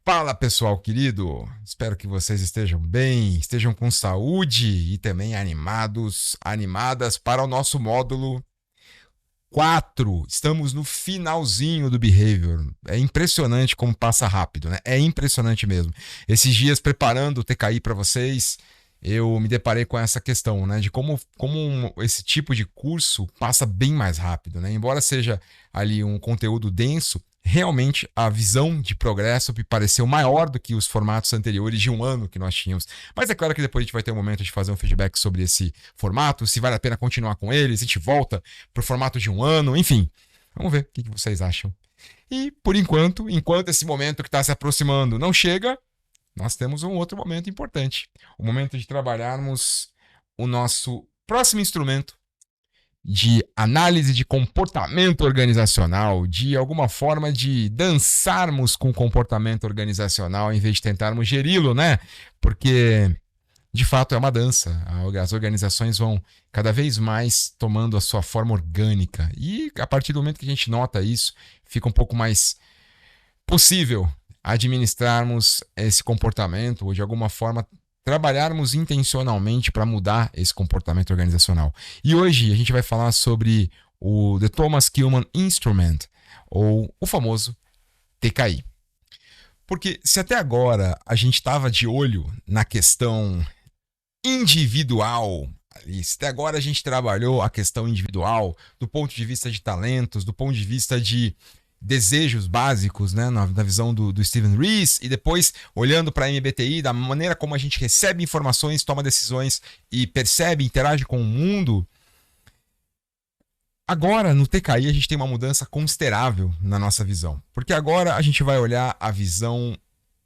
Fala pessoal querido, espero que vocês estejam bem, estejam com saúde e também animadas para o nosso módulo 4. Estamos no finalzinho do Behavior. É impressionante como passa rápido, né? É impressionante mesmo. Esses dias preparando o TKI para vocês, eu me deparei com essa questão, né? De como esse tipo de curso passa bem mais rápido, né? Embora seja ali um conteúdo denso, realmente a visão de progresso me pareceu maior do que os formatos anteriores de um ano que nós tínhamos. Mas é claro que depois a gente vai ter um momento de fazer um feedback sobre esse formato, se vale a pena continuar com ele, se a gente volta para o formato de um ano, enfim. Vamos ver o que vocês acham. E, por enquanto esse momento que está se aproximando não chega, nós temos um outro momento importante. O momento de trabalharmos o nosso próximo instrumento de análise de comportamento organizacional, de alguma forma de dançarmos com o comportamento organizacional em vez de tentarmos geri-lo, né? Porque, de fato, é uma dança. As organizações vão cada vez mais tomando a sua forma orgânica. E, a partir do momento que a gente nota isso, fica um pouco mais possível administrarmos esse comportamento ou, de alguma forma, trabalharmos intencionalmente para mudar esse comportamento organizacional. E hoje a gente vai falar sobre o The Thomas Kilmann Instrument, ou o famoso TKI. Porque se até agora a gente estava de olho na questão individual, se até agora a gente trabalhou a questão individual do ponto de vista de talentos, do ponto de vista de desejos básicos, né, na visão do Steven Ries, e depois olhando para a MBTI, da maneira como a gente recebe informações, toma decisões e percebe, interage com o mundo. Agora, no TKI, a gente tem uma mudança considerável na nossa visão, porque agora a gente vai olhar a visão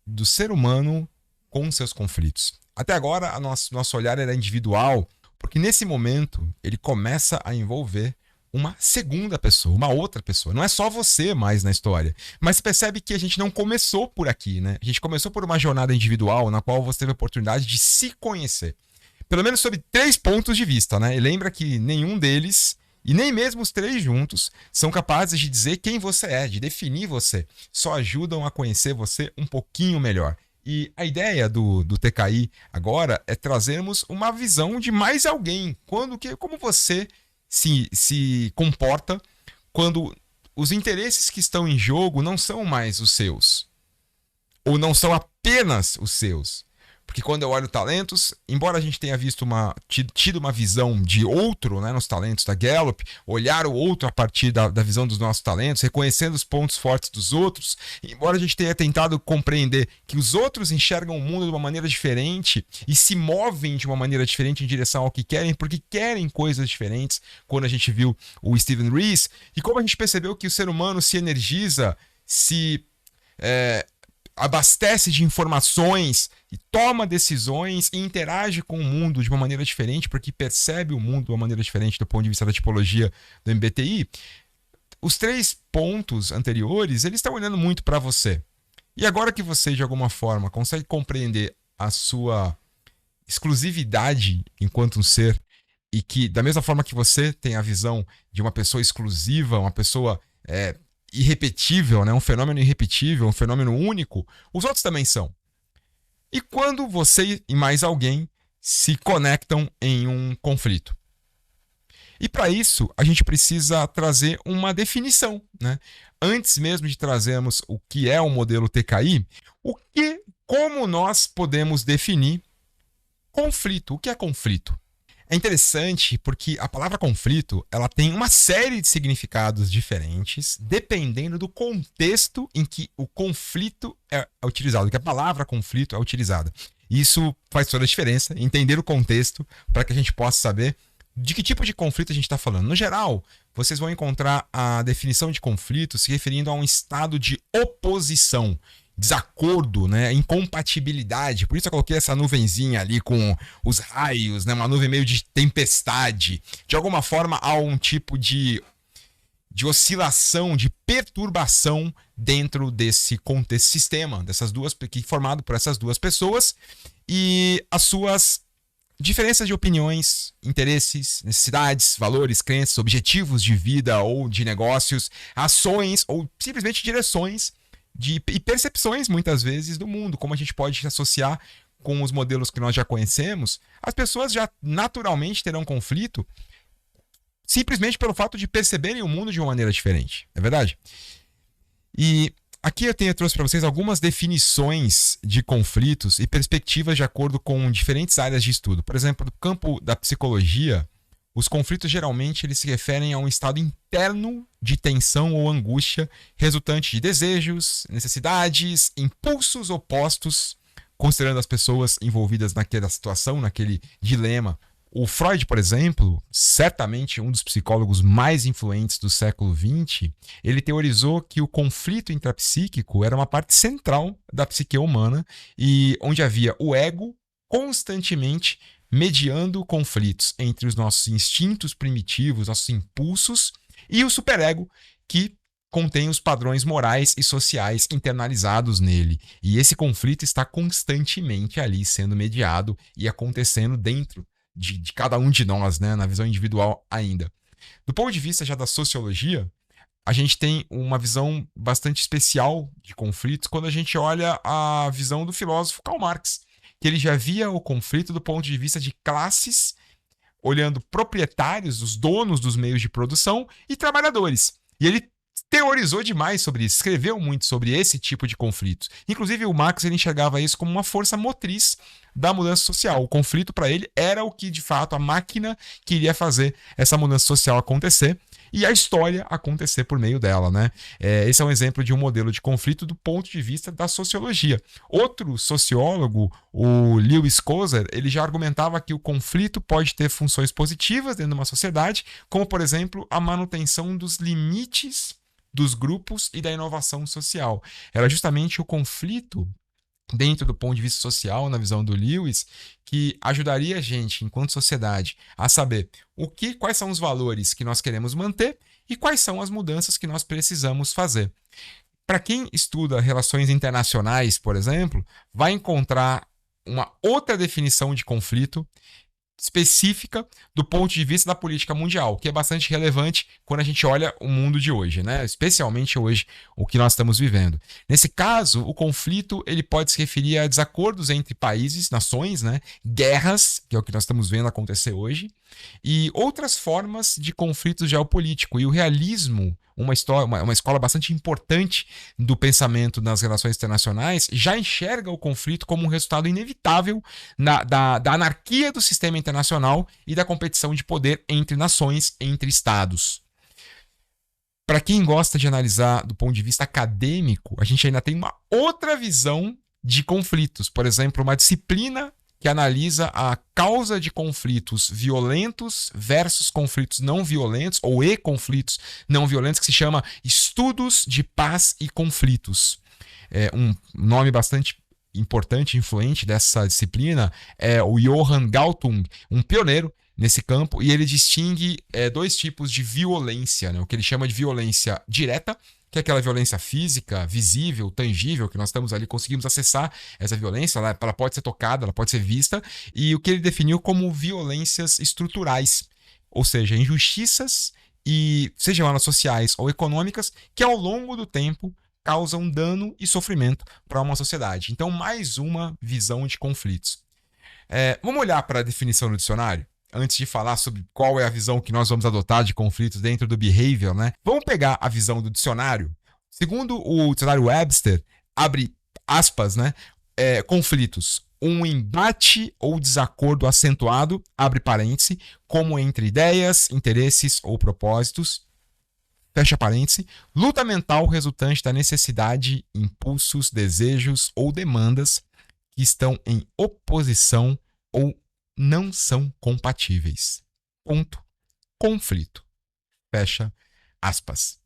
do ser humano com seus conflitos. Até agora, nosso olhar era individual, porque nesse momento ele começa a envolver uma segunda pessoa, uma outra pessoa. Não é só você mais na história. Mas percebe que a gente não começou por aqui, né? A gente começou por uma jornada individual na qual você teve a oportunidade de se conhecer. Pelo menos sob 3 pontos de vista, né? E lembra que nenhum deles, e nem mesmo os 3 juntos, são capazes de dizer quem você é, de definir você. Só ajudam a conhecer você um pouquinho melhor. E a ideia do TKI agora é trazermos uma visão de mais alguém. Como você se comporta quando os interesses que estão em jogo não são mais os seus, ou não são apenas os seus. Porque quando eu olho talentos, embora a gente tenha tido uma visão de outro, né, nos talentos da Gallup, olhar o outro a partir da visão dos nossos talentos, reconhecendo os pontos fortes dos outros, embora a gente tenha tentado compreender que os outros enxergam o mundo de uma maneira diferente e se movem de uma maneira diferente em direção ao que querem, porque querem coisas diferentes, quando a gente viu o Steven Ries, e como a gente percebeu que o ser humano se energiza, se abastece de informações e toma decisões e interage com o mundo de uma maneira diferente, porque percebe o mundo de uma maneira diferente do ponto de vista da tipologia do MBTI, os 3 pontos anteriores, eles estão olhando muito para você. E agora que você, de alguma forma, consegue compreender a sua exclusividade enquanto um ser, e que, da mesma forma que você tem a visão de uma pessoa exclusiva, uma pessoa irrepetível, né? Um fenômeno irrepetível, um fenômeno único, os outros também são. E quando você e mais alguém se conectam em um conflito? E para isso, a gente precisa trazer uma definição, né? Antes mesmo de trazermos o que é o modelo TKI, como nós podemos definir conflito? O que é conflito? É interessante porque a palavra conflito, ela tem uma série de significados diferentes dependendo do contexto em que o conflito é utilizado, que a palavra conflito é utilizada. Isso faz toda a diferença, entender o contexto para que a gente possa saber de que tipo de conflito a gente está falando. No geral, vocês vão encontrar a definição de conflito se referindo a um estado de oposição, desacordo, né, incompatibilidade. Por isso eu coloquei essa nuvenzinha ali com os raios, né, uma nuvem meio de tempestade. De alguma forma há um tipo de oscilação, de perturbação dentro desse contexto, sistema, formado por essas 2 pessoas e as suas diferenças de opiniões, interesses, necessidades, valores, crenças, objetivos de vida ou de negócios, ações ou simplesmente direções e percepções, muitas vezes, do mundo, como a gente pode se associar com os modelos que nós já conhecemos. As pessoas já naturalmente terão conflito simplesmente pelo fato de perceberem o mundo de uma maneira diferente, não é verdade? E aqui eu trouxe para vocês algumas definições de conflitos e perspectivas de acordo com diferentes áreas de estudo. Por exemplo, no campo da psicologia, os conflitos geralmente eles se referem a um estado interno de tensão ou angústia resultante de desejos, necessidades, impulsos opostos, considerando as pessoas envolvidas naquela situação, naquele dilema. O Freud, por exemplo, certamente um dos psicólogos mais influentes do século XX, ele teorizou que o conflito intrapsíquico era uma parte central da psique humana e onde havia o ego constantemente mediando conflitos entre os nossos instintos primitivos, nossos impulsos, e o superego, que contém os padrões morais e sociais internalizados nele. E esse conflito está constantemente ali sendo mediado e acontecendo dentro de cada um de nós, né, na visão individual ainda. Do ponto de vista já da sociologia, a gente tem uma visão bastante especial de conflitos quando a gente olha a visão do filósofo Karl Marx, que ele já via o conflito do ponto de vista de classes, olhando proprietários, os donos dos meios de produção e trabalhadores. E ele teorizou demais sobre isso, escreveu muito sobre esse tipo de conflitos. Inclusive, o Marx ele enxergava isso como uma força motriz da mudança social. O conflito, para ele, era o que, de fato, a máquina queria fazer essa mudança social acontecer e a história acontecer por meio dela, né? Esse é um exemplo de um modelo de conflito do ponto de vista da sociologia. Outro sociólogo, o Lewis Koser, ele já argumentava que o conflito pode ter funções positivas dentro de uma sociedade, como, por exemplo, a manutenção dos limites dos grupos e da inovação social. Era justamente o conflito dentro do ponto de vista social, na visão do Lewis, que ajudaria a gente, enquanto sociedade, a saber quais são os valores que nós queremos manter e quais são as mudanças que nós precisamos fazer. Para quem estuda relações internacionais, por exemplo, vai encontrar uma outra definição de conflito específica do ponto de vista da política mundial, que é bastante relevante quando a gente olha o mundo de hoje, né? Especialmente hoje, o que nós estamos vivendo. Nesse caso, o conflito ele pode se referir a desacordos entre países, nações, né? Guerras, que é o que nós estamos vendo acontecer hoje, e outras formas de conflito geopolítico. E o realismo, uma escola bastante importante do pensamento nas relações internacionais, já enxerga o conflito como um resultado inevitável da anarquia do sistema internacional e da competição de poder entre nações, entre estados. Para quem gosta de analisar do ponto de vista acadêmico, a gente ainda tem uma outra visão de conflitos. Por exemplo, uma disciplina que analisa a causa de conflitos violentos versus conflitos não violentos, ou conflitos não violentos, que se chama Estudos de Paz e Conflitos. Um nome bastante importante e influente dessa disciplina é o Johann Galtung, um pioneiro nesse campo, e ele distingue dois tipos de violência, né? O que ele chama de violência direta, que é aquela violência física, visível, tangível, que nós estamos ali, conseguimos acessar essa violência, ela pode ser tocada, ela pode ser vista, e o que ele definiu como violências estruturais, ou seja, injustiças, e sejam elas sociais ou econômicas, que ao longo do tempo causam dano e sofrimento para uma sociedade. Então, mais uma visão de conflitos. Vamos olhar para a definição no dicionário? Antes de falar sobre qual é a visão que nós vamos adotar de conflitos dentro do behavior, né? Vamos pegar a visão do dicionário. Segundo o dicionário Webster, abre aspas, né? Conflitos. Um embate ou desacordo acentuado, abre parêntese, como entre ideias, interesses ou propósitos, fecha parêntese, luta mental resultante da necessidade, impulsos, desejos ou demandas que estão em oposição ou não são compatíveis. Ponto. Conflito. Fecha aspas.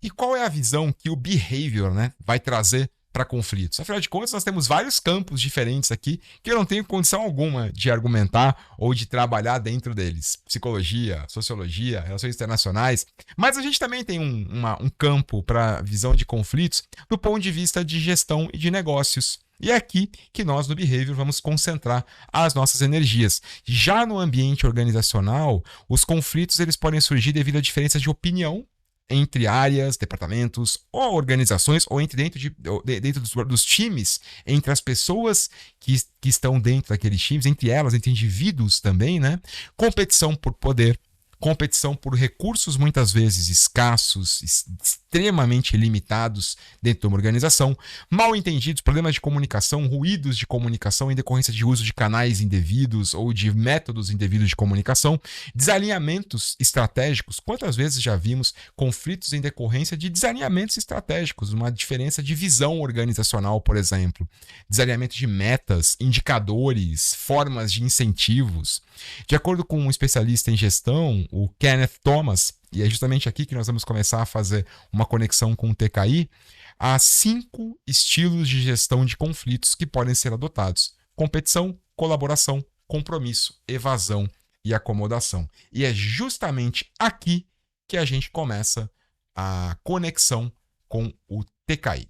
E qual é a visão que o behavior, né, vai trazer para conflitos? Afinal de contas, nós temos vários campos diferentes aqui que eu não tenho condição alguma de argumentar ou de trabalhar dentro deles. Psicologia, sociologia, relações internacionais. Mas a gente também tem um campo para visão de conflitos do ponto de vista de gestão e de negócios. E é aqui que nós, no Behavior, vamos concentrar as nossas energias. Já no ambiente organizacional, os conflitos eles podem surgir devido a diferenças de opinião entre áreas, departamentos ou organizações, ou dentro dos times, entre as pessoas que estão dentro daqueles times, entre elas, entre indivíduos também, né? Competição por poder, competição por recursos muitas vezes escassos, extremamente limitados dentro de uma organização, mal entendidos, problemas de comunicação, ruídos de comunicação em decorrência de uso de canais indevidos ou de métodos indevidos de comunicação, desalinhamentos estratégicos. Quantas vezes já vimos conflitos em decorrência de desalinhamentos estratégicos, uma diferença de visão organizacional, por exemplo, desalinhamento de metas, indicadores, formas de incentivos. De acordo com um especialista em gestão, o Kenneth Thomas, e é justamente aqui que nós vamos começar a fazer uma conexão com o TKI, há 5 estilos de gestão de conflitos que podem ser adotados: competição, colaboração, compromisso, evasão e acomodação. E é justamente aqui que a gente começa a conexão com o TKI.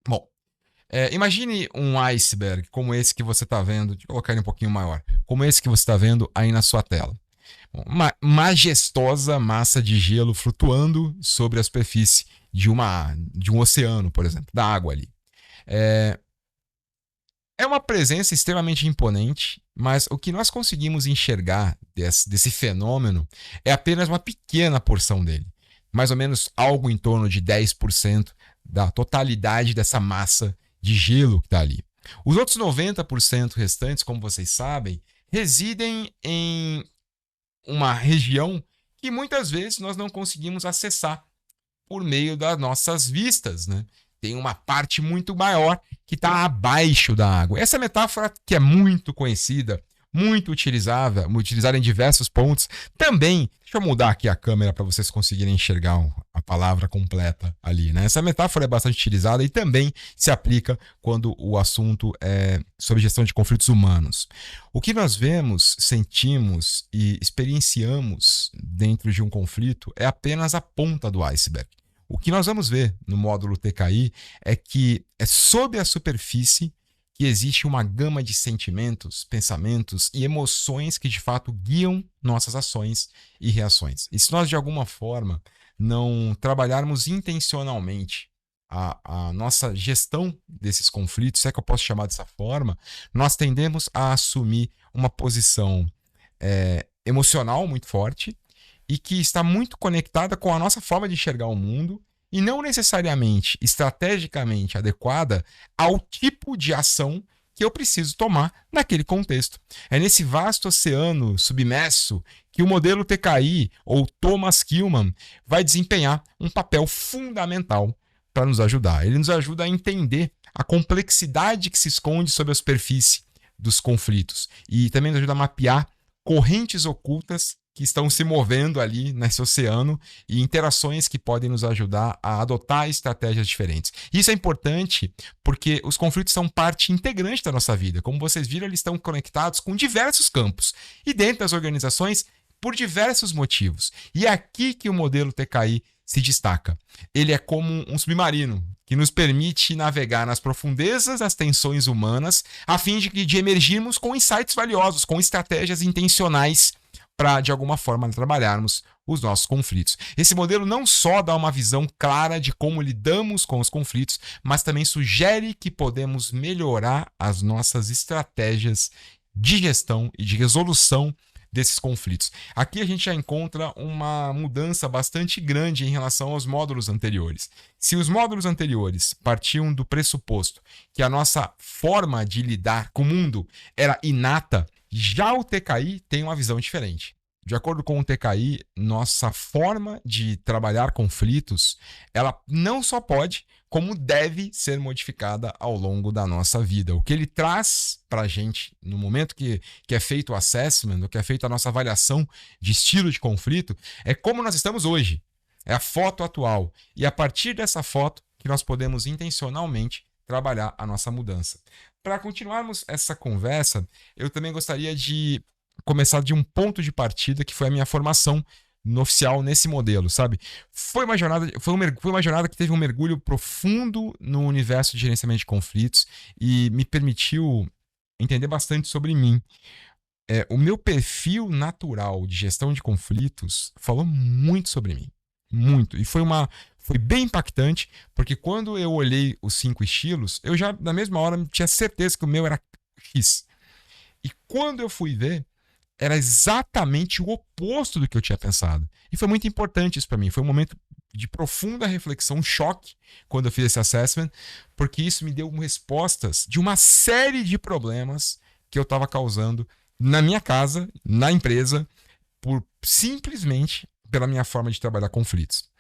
Bom, imagine um iceberg como esse que você está vendo, deixa eu colocar ele um pouquinho maior, como esse que você está vendo aí na sua tela. Uma majestosa massa de gelo flutuando sobre a superfície de um oceano, por exemplo, da água ali. É uma presença extremamente imponente, mas o que nós conseguimos enxergar desse fenômeno é apenas uma pequena porção dele. Mais ou menos algo em torno de 10% da totalidade dessa massa de gelo que está ali. Os outros 90% restantes, como vocês sabem, residem em uma região que muitas vezes nós não conseguimos acessar por meio das nossas vistas, né? Tem uma parte muito maior que está abaixo da água. Essa metáfora que é muito conhecida, muito utilizada em diversos pontos. Também, deixa eu mudar aqui a câmera para vocês conseguirem enxergar a palavra completa ali, né? Essa metáfora é bastante utilizada e também se aplica quando o assunto é sobre gestão de conflitos humanos. O que nós vemos, sentimos e experienciamos dentro de um conflito é apenas a ponta do iceberg. O que nós vamos ver no módulo TKI é que é sob a superfície que existe uma gama de sentimentos, pensamentos e emoções que de fato guiam nossas ações e reações. E se nós de alguma forma não trabalharmos intencionalmente a nossa gestão desses conflitos, se é que eu posso chamar dessa forma, nós tendemos a assumir uma posição emocional muito forte e que está muito conectada com a nossa forma de enxergar o mundo e não necessariamente estrategicamente adequada ao tipo de ação que eu preciso tomar naquele contexto. É nesse vasto oceano submerso que o modelo TKI, ou Thomas Kilmann, vai desempenhar um papel fundamental para nos ajudar. Ele nos ajuda a entender a complexidade que se esconde sob a superfície dos conflitos e também nos ajuda a mapear correntes ocultas que estão se movendo ali nesse oceano e interações que podem nos ajudar a adotar estratégias diferentes. Isso é importante porque os conflitos são parte integrante da nossa vida. Como vocês viram, eles estão conectados com diversos campos e dentro das organizações por diversos motivos. E é aqui que o modelo TKI se destaca. Ele é como um submarino que nos permite navegar nas profundezas das tensões humanas a fim de emergirmos com insights valiosos, com estratégias intencionais para, de alguma forma, trabalharmos os nossos conflitos. Esse modelo não só dá uma visão clara de como lidamos com os conflitos, mas também sugere que podemos melhorar as nossas estratégias de gestão e de resolução desses conflitos. Aqui a gente já encontra uma mudança bastante grande em relação aos módulos anteriores. Se os módulos anteriores partiam do pressuposto que a nossa forma de lidar com o mundo era inata, já o TKI tem uma visão diferente. De acordo com o TKI, nossa forma de trabalhar conflitos, ela não só pode, como deve ser modificada ao longo da nossa vida. O que ele traz para a gente no momento que é feito o assessment, que é feita a nossa avaliação de estilo de conflito, é como nós estamos hoje. É a foto atual. E a partir dessa foto que nós podemos intencionalmente trabalhar a nossa mudança. Para continuarmos essa conversa, eu também gostaria de começar de um ponto de partida que foi a minha formação no oficial nesse modelo, sabe? Foi uma jornada que teve um mergulho profundo no universo de gerenciamento de conflitos e me permitiu entender bastante sobre mim. O meu perfil natural de gestão de conflitos falou muito sobre mim. muito. E foi bem impactante, porque quando eu olhei os 5 estilos, eu já, na mesma hora, tinha certeza que o meu era X. E quando eu fui ver, era exatamente o oposto do que eu tinha pensado. E foi muito importante isso para mim. Foi um momento de profunda reflexão, um choque, quando eu fiz esse assessment, porque isso me deu respostas de uma série de problemas que eu estava causando na minha casa, na empresa, simplesmente pela minha forma de trabalhar conflitos.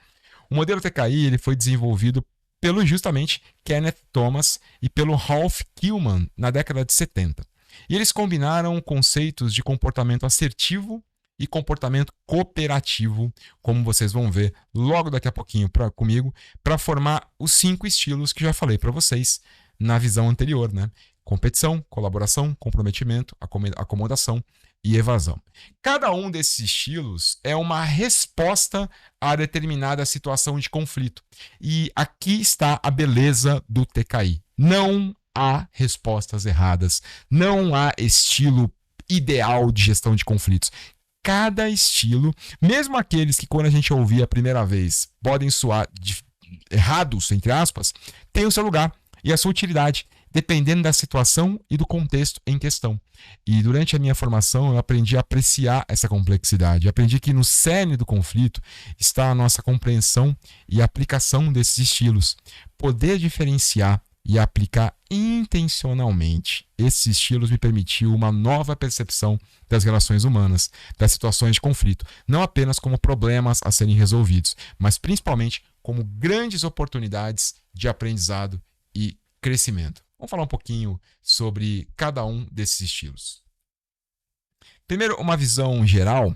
O modelo TKI ele foi desenvolvido pelo justamente Kenneth Thomas e pelo Ralph Kilman na década de 70. E eles combinaram conceitos de comportamento assertivo e comportamento cooperativo, como vocês vão ver logo daqui a pouquinho comigo, para formar os 5 estilos que já falei para vocês na visão anterior, né? Competição, colaboração, comprometimento, acomodação e evasão. Cada um desses estilos é uma resposta a determinada situação de conflito. E aqui está a beleza do TKI. Não há respostas erradas. Não há estilo ideal de gestão de conflitos. Cada estilo, mesmo aqueles que quando a gente ouvir a primeira vez podem soar errados, entre aspas, tem o seu lugar e a sua utilidade, dependendo da situação e do contexto em questão. E durante a minha formação eu aprendi a apreciar essa complexidade. Eu aprendi que no cerne do conflito está a nossa compreensão e aplicação desses estilos. Poder diferenciar e aplicar intencionalmente esses estilos me permitiu uma nova percepção das relações humanas, das situações de conflito, não apenas como problemas a serem resolvidos, mas principalmente como grandes oportunidades de aprendizado e crescimento. Vamos falar um pouquinho sobre cada um desses estilos. Primeiro, uma visão geral.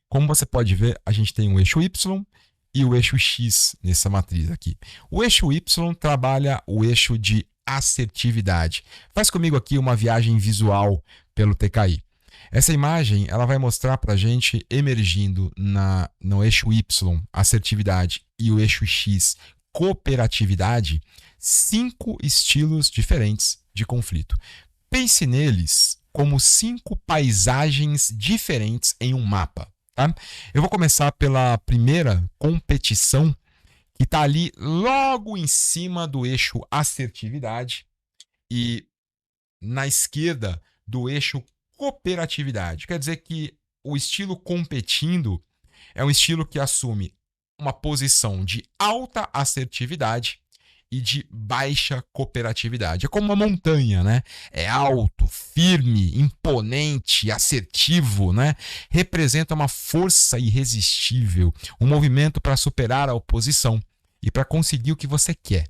Como você pode ver, a gente tem o eixo Y e o eixo X nessa matriz aqui. O eixo Y trabalha o eixo de assertividade. Faz comigo aqui uma viagem visual pelo TKI. Essa imagem ela vai mostrar para a gente emergindo no eixo Y, assertividade, e o eixo X, cooperatividade, 5 estilos diferentes de conflito. Pense neles como 5 paisagens diferentes em um mapa. Tá? Eu vou começar pela primeira, competição, que está ali logo em cima do eixo assertividade e na esquerda do eixo cooperatividade. Quer dizer que o estilo competindo é um estilo que assume uma posição de alta assertividade e de baixa cooperatividade. É como uma montanha, né? É alto, firme, imponente, assertivo, né? Representa uma força irresistível, um movimento para superar a oposição e para conseguir o que você quer.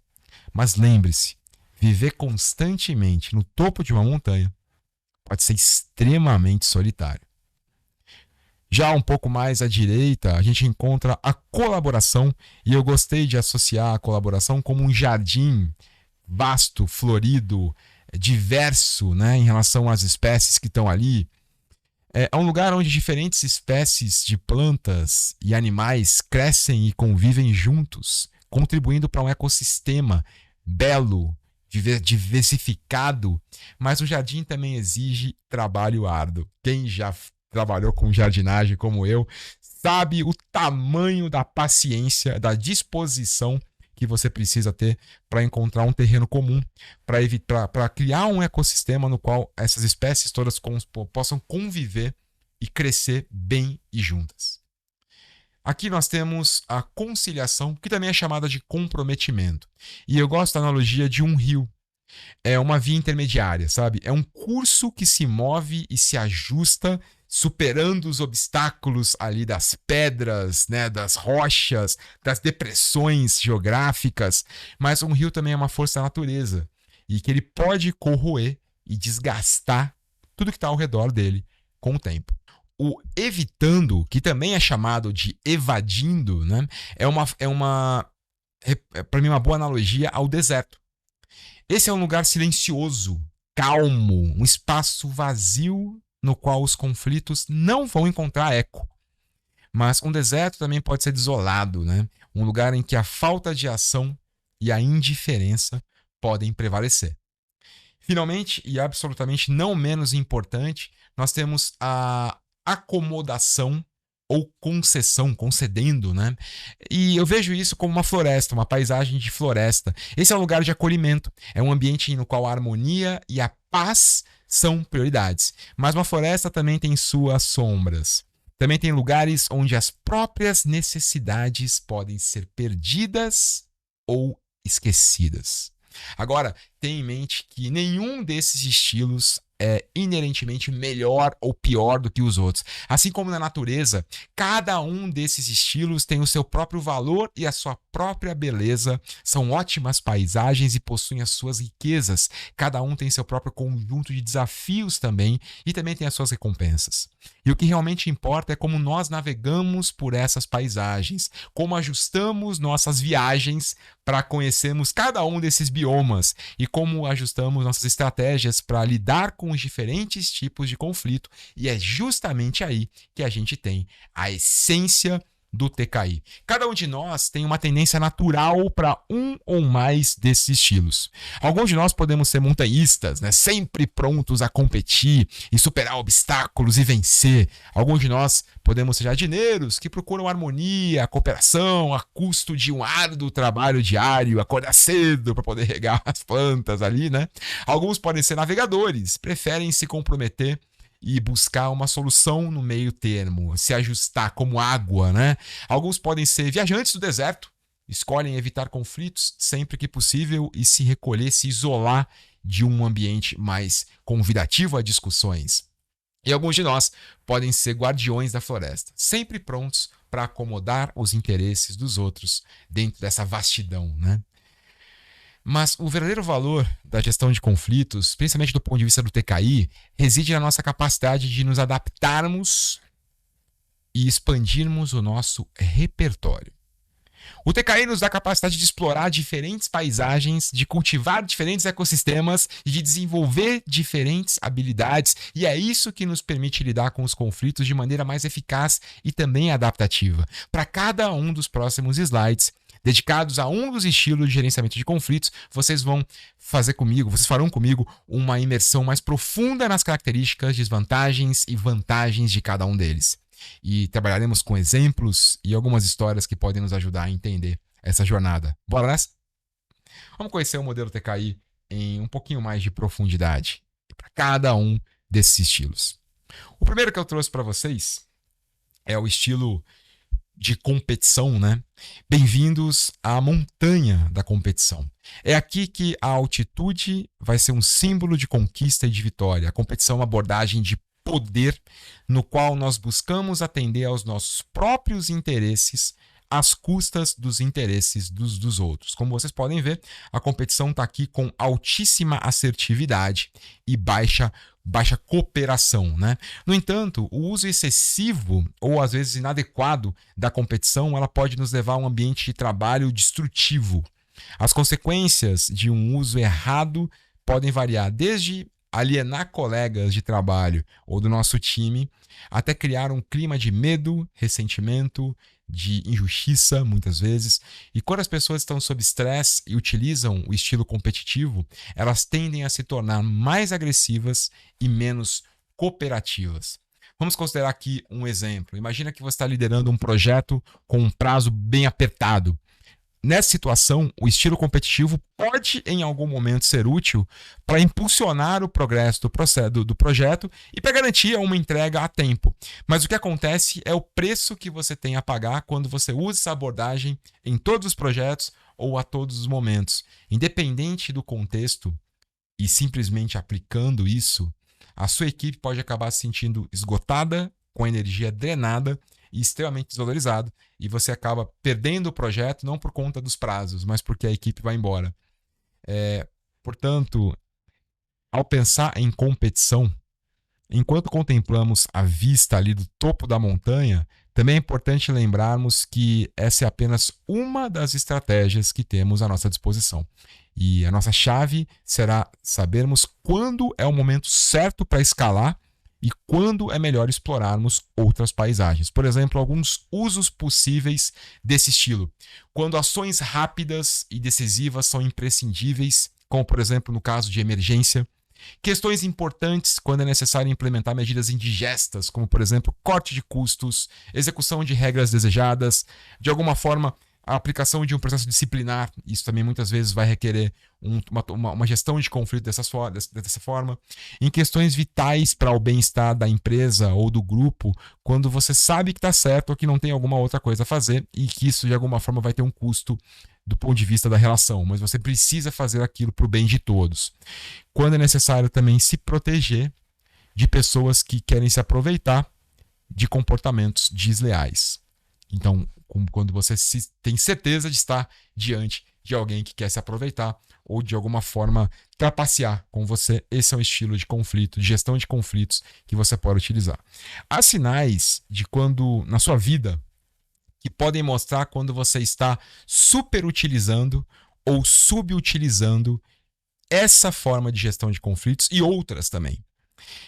Mas lembre-se, viver constantemente no topo de uma montanha pode ser extremamente solitário. Já um pouco mais à direita, a gente encontra a colaboração, e eu gostei de associar a colaboração como um jardim vasto, florido, diverso, né, em relação às espécies que estão ali. É um lugar onde diferentes espécies de plantas e animais crescem e convivem juntos, contribuindo para um ecossistema belo, diversificado, mas o jardim também exige trabalho árduo. Quem já trabalhou com jardinagem como eu, sabe o tamanho da paciência, da disposição que você precisa ter para encontrar um terreno comum, para criar um ecossistema no qual essas espécies todas possam conviver e crescer bem e juntas. Aqui nós temos a conciliação, que também é chamada de comprometimento. E eu gosto da analogia de um rio. É uma via intermediária, sabe? É um curso que se move e se ajusta, superando os obstáculos ali das pedras, né, das rochas, das depressões geográficas. Mas um rio também é uma força da natureza e que ele pode corroer e desgastar tudo que está ao redor dele com o tempo. O evitando, que também é chamado de evadindo, né, para mim, uma boa analogia ao deserto. Esse é um lugar silencioso, calmo, um espaço vazio no qual os conflitos não vão encontrar eco. Mas um deserto também pode ser desolado, né? Um lugar em que a falta de ação e a indiferença podem prevalecer. Finalmente, e absolutamente não menos importante, nós temos a acomodação, ou concessão, concedendo, né? E eu vejo isso como uma floresta, uma paisagem de floresta. Esse é um lugar de acolhimento, é um ambiente no qual a harmonia e a paz são prioridades. Mas uma floresta também tem suas sombras. Também tem lugares onde as próprias necessidades podem ser perdidas ou esquecidas. Agora, tenha em mente que nenhum desses estilos é inerentemente melhor ou pior do que os outros. Assim como na natureza, cada um desses estilos tem o seu próprio valor e a sua própria beleza. São ótimas paisagens e possuem as suas riquezas. Cada um tem seu próprio conjunto de desafios também e também tem as suas recompensas. E o que realmente importa é como nós navegamos por essas paisagens, como ajustamos nossas viagens para conhecermos cada um desses biomas e como ajustamos nossas estratégias para lidar com os diferentes tipos de conflito. E é justamente aí que a gente tem a essência do TKI. Cada um de nós tem uma tendência natural para um ou mais desses estilos. Alguns de nós podemos ser montanhistas, né? Sempre prontos a competir e superar obstáculos e vencer. Alguns de nós podemos ser jardineiros que procuram harmonia, cooperação a custo de um árduo trabalho diário, acordar cedo para poder regar as plantas ali, né? Alguns podem ser navegadores, preferem se comprometer e buscar uma solução no meio termo, se ajustar como água, né? Alguns podem ser viajantes do deserto, escolhem evitar conflitos sempre que possível e se recolher, se isolar de um ambiente mais convidativo a discussões. E alguns de nós podem ser guardiões da floresta, sempre prontos para acomodar os interesses dos outros dentro dessa vastidão, né? Mas o verdadeiro valor da gestão de conflitos, principalmente do ponto de vista do TKI, reside na nossa capacidade de nos adaptarmos e expandirmos o nosso repertório. O TKI nos dá a capacidade de explorar diferentes paisagens, de cultivar diferentes ecossistemas e de desenvolver diferentes habilidades. E é isso que nos permite lidar com os conflitos de maneira mais eficaz e também adaptativa. Para cada um dos próximos slides, dedicados a um dos estilos de gerenciamento de conflitos, vocês farão comigo uma imersão mais profunda nas características, desvantagens e vantagens de cada um deles. E trabalharemos com exemplos e algumas histórias que podem nos ajudar a entender essa jornada. Bora nessa? Vamos conhecer o modelo TKI em um pouquinho mais de profundidade para cada um desses estilos. O primeiro que eu trouxe para vocês é o estilo de competição, né? Bem-vindos à montanha da competição. É aqui que a altitude vai ser um símbolo de conquista e de vitória. A competição é uma abordagem de poder no qual nós buscamos atender aos nossos próprios interesses às custas dos interesses dos outros. Como vocês podem ver, a competição está aqui com altíssima assertividade e baixa cooperação, né? No entanto, o uso excessivo ou às vezes inadequado da competição, ela pode nos levar a um ambiente de trabalho destrutivo. As consequências de um uso errado podem variar desde alienar colegas de trabalho ou do nosso time, até criar um clima de medo, ressentimento, de injustiça, muitas vezes. E quando as pessoas estão sob estresse e utilizam o estilo competitivo, elas tendem a se tornar mais agressivas e menos cooperativas. Vamos considerar aqui um exemplo. Imagina que você está liderando um projeto com um prazo bem apertado. Nessa situação, o estilo competitivo pode, em algum momento, ser útil para impulsionar o progresso do projeto e para garantir uma entrega a tempo. Mas o que acontece é o preço que você tem a pagar quando você usa essa abordagem em todos os projetos ou a todos os momentos. Independente do contexto e simplesmente aplicando isso, a sua equipe pode acabar se sentindo esgotada, com a energia drenada e extremamente desvalorizado, e você acaba perdendo o projeto não por conta dos prazos, mas porque a equipe vai embora. Portanto, ao pensar em competição, enquanto contemplamos a vista ali do topo da montanha, também é importante lembrarmos que essa é apenas uma das estratégias que temos à nossa disposição. E a nossa chave será sabermos quando é o momento certo para escalar e quando é melhor explorarmos outras paisagens. Por exemplo, alguns usos possíveis desse estilo. Quando ações rápidas e decisivas são imprescindíveis, como por exemplo no caso de emergência. Questões importantes quando é necessário implementar medidas indigestas, como, por exemplo, corte de custos, execução de regras desejadas, de alguma forma, a aplicação de um processo disciplinar. Isso também muitas vezes vai requerer uma gestão de conflito dessa forma. Em questões vitais para o bem-estar da empresa ou do grupo, quando você sabe que está certo ou que não tem alguma outra coisa a fazer e que isso de alguma forma vai ter um custo do ponto de vista da relação, mas você precisa fazer aquilo para o bem de todos. Quando é necessário também se proteger de pessoas que querem se aproveitar de comportamentos desleais. Então, quando você tem certeza de estar diante de alguém que quer se aproveitar ou de alguma forma trapacear com você, esse é um estilo de conflito, de gestão de conflitos que você pode utilizar. Há sinais de quando, na sua vida, que podem mostrar quando você está superutilizando ou subutilizando essa forma de gestão de conflitos e outras também.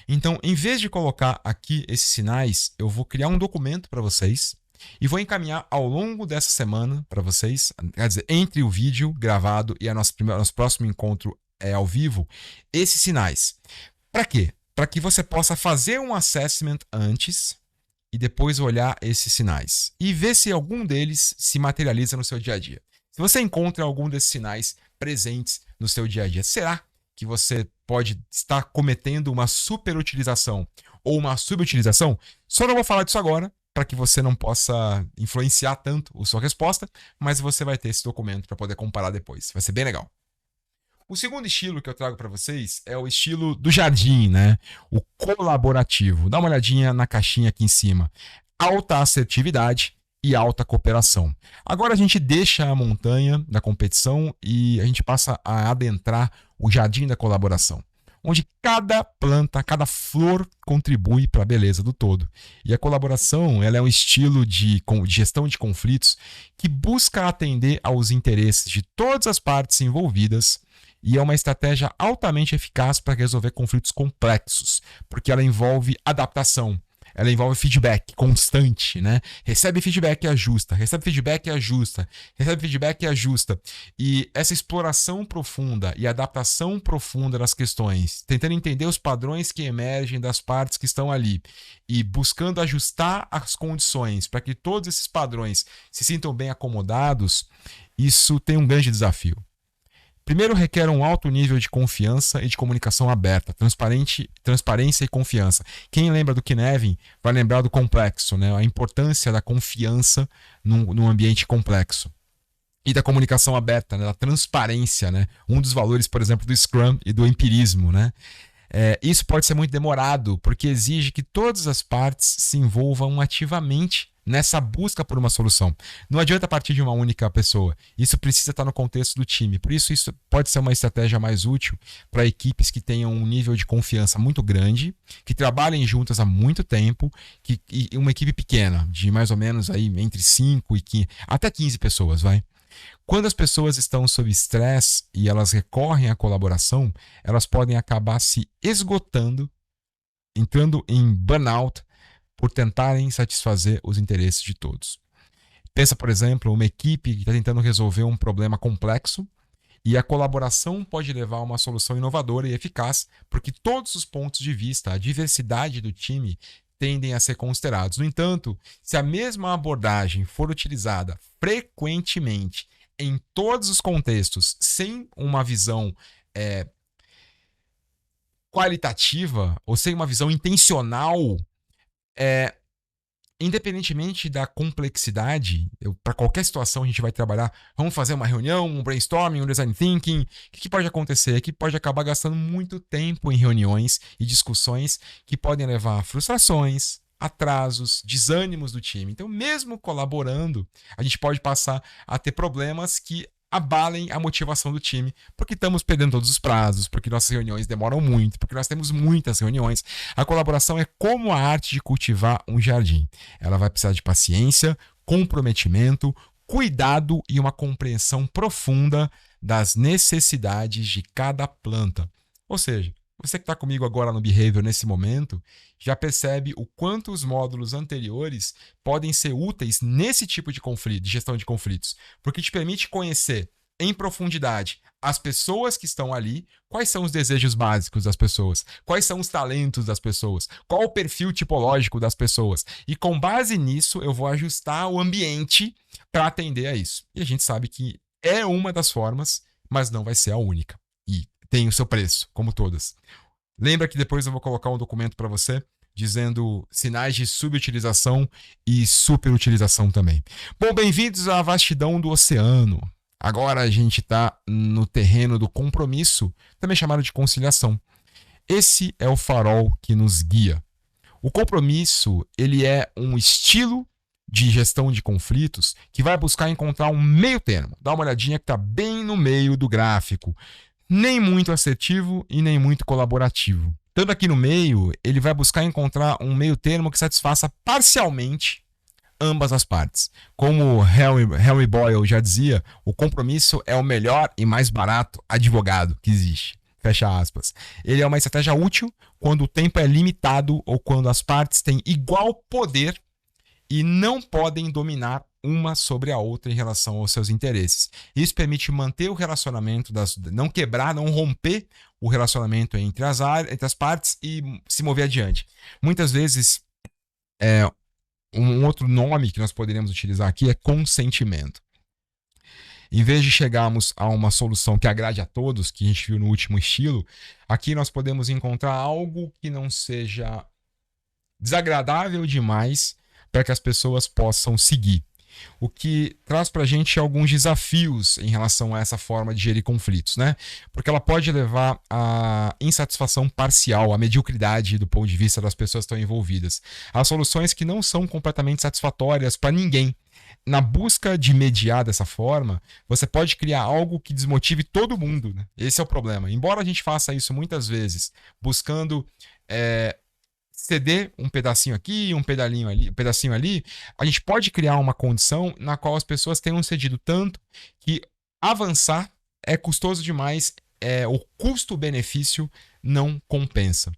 Então, em vez de colocar aqui esses sinais, eu vou criar um documento para vocês e vou encaminhar ao longo dessa semana para vocês, quer dizer, entre o vídeo gravado e nosso próximo encontro ao vivo, esses sinais. Para quê? Para que você possa fazer um assessment antes e depois olhar esses sinais e ver se algum deles se materializa no seu dia a dia. Se você encontra algum desses sinais presentes no seu dia a dia, será que você pode estar cometendo uma superutilização ou uma subutilização? Só não vou falar disso agora, para que você não possa influenciar tanto a sua resposta, mas você vai ter esse documento para poder comparar depois. Vai ser bem legal. O segundo estilo que eu trago para vocês é o estilo do jardim, né? O colaborativo. Dá uma olhadinha na caixinha aqui em cima. Alta assertividade e alta cooperação. Agora a gente deixa a montanha da competição e a gente passa a adentrar o jardim da colaboração, onde cada planta, cada flor contribui para a beleza do todo. E a colaboração, ela é um estilo de gestão de conflitos que busca atender aos interesses de todas as partes envolvidas e é uma estratégia altamente eficaz para resolver conflitos complexos, porque ela envolve adaptação. Ela envolve feedback constante, né? Recebe feedback e ajusta, recebe feedback e ajusta, recebe feedback e ajusta. E essa exploração profunda e adaptação profunda das questões, tentando entender os padrões que emergem das partes que estão ali e buscando ajustar as condições para que todos esses padrões se sintam bem acomodados, isso tem um grande desafio. Primeiro, requer um alto nível de confiança e de comunicação aberta, transparência e confiança. Quem lembra do Cynefin vai lembrar do complexo, né? A importância da confiança num ambiente complexo. E da comunicação aberta, né? Da transparência, né? Um dos valores, por exemplo, do Scrum e do empirismo, né? Isso pode ser muito demorado, porque exige que todas as partes se envolvam ativamente nessa busca por uma solução. Não adianta partir de uma única pessoa. Isso precisa estar no contexto do time. Por isso pode ser uma estratégia mais útil para equipes que tenham um nível de confiança muito grande, que trabalhem juntas há muito tempo, e uma equipe pequena, de mais ou menos aí entre 5 e 15, até 15 pessoas, vai. Quando as pessoas estão sob estresse e elas recorrem à colaboração, elas podem acabar se esgotando, entrando em burnout, por tentarem satisfazer os interesses de todos. Pensa, por exemplo, uma equipe que está tentando resolver um problema complexo e a colaboração pode levar a uma solução inovadora e eficaz, porque todos os pontos de vista, a diversidade do time, tendem a ser considerados. No entanto, se a mesma abordagem for utilizada frequentemente em todos os contextos, sem uma visão qualitativa ou sem uma visão intencional, independentemente da complexidade, para qualquer situação a gente vai trabalhar, vamos fazer uma reunião, um brainstorming, um design thinking, o que pode acontecer? É que pode acabar gastando muito tempo em reuniões e discussões que podem levar a frustrações, atrasos, desânimos do time. Então, mesmo colaborando, a gente pode passar a ter problemas que abalem a motivação do time, porque estamos perdendo todos os prazos, porque nossas reuniões demoram muito, porque nós temos muitas reuniões. A colaboração é como a arte de cultivar um jardim. Ela vai precisar de paciência, comprometimento, cuidado e uma compreensão profunda das necessidades de cada planta. Ou seja, você que está comigo agora no Behavior nesse momento, já percebe o quanto os módulos anteriores podem ser úteis nesse tipo de conflito, de gestão de conflitos, porque te permite conhecer em profundidade as pessoas que estão ali, quais são os desejos básicos das pessoas, quais são os talentos das pessoas, qual o perfil tipológico das pessoas. E com base nisso, eu vou ajustar o ambiente para atender a isso. E a gente sabe que é uma das formas, mas não vai ser a única. E tem o seu preço, como todas. Lembra que depois eu vou colocar um documento para você dizendo sinais de subutilização e superutilização também. Bom, bem-vindos à vastidão do oceano. Agora a gente está no terreno do compromisso, também chamado de conciliação. Esse é o farol que nos guia. O compromisso, ele é um estilo de gestão de conflitos que vai buscar encontrar um meio termo. Dá uma olhadinha que está bem no meio do gráfico. Nem muito assertivo e nem muito colaborativo. Tanto aqui no meio, ele vai buscar encontrar um meio termo que satisfaça parcialmente ambas as partes. Como Henry Boyle já dizia, o compromisso é o melhor e mais barato advogado que existe. Fecha aspas. Ele é uma estratégia útil quando o tempo é limitado ou quando as partes têm igual poder e não podem dominar uma sobre a outra em relação aos seus interesses. Isso permite manter o relacionamento, não quebrar, não romper o relacionamento entre as partes e se mover adiante. Muitas vezes, um outro nome que nós poderíamos utilizar aqui é consentimento. Em vez de chegarmos a uma solução que agrade a todos, que a gente viu no último estilo, aqui nós podemos encontrar algo que não seja desagradável demais para que as pessoas possam seguir. O que traz para a gente alguns desafios em relação a essa forma de gerir conflitos, né? Porque ela pode levar à insatisfação parcial, à mediocridade do ponto de vista das pessoas que estão envolvidas. Há soluções que não são completamente satisfatórias para ninguém. Na busca de mediar dessa forma, você pode criar algo que desmotive todo mundo, né? Esse é o problema. Embora a gente faça isso muitas vezes, buscando ceder um pedacinho aqui, um pedacinho ali, a gente pode criar uma condição na qual as pessoas tenham cedido tanto que avançar é custoso demais, o custo-benefício não compensa.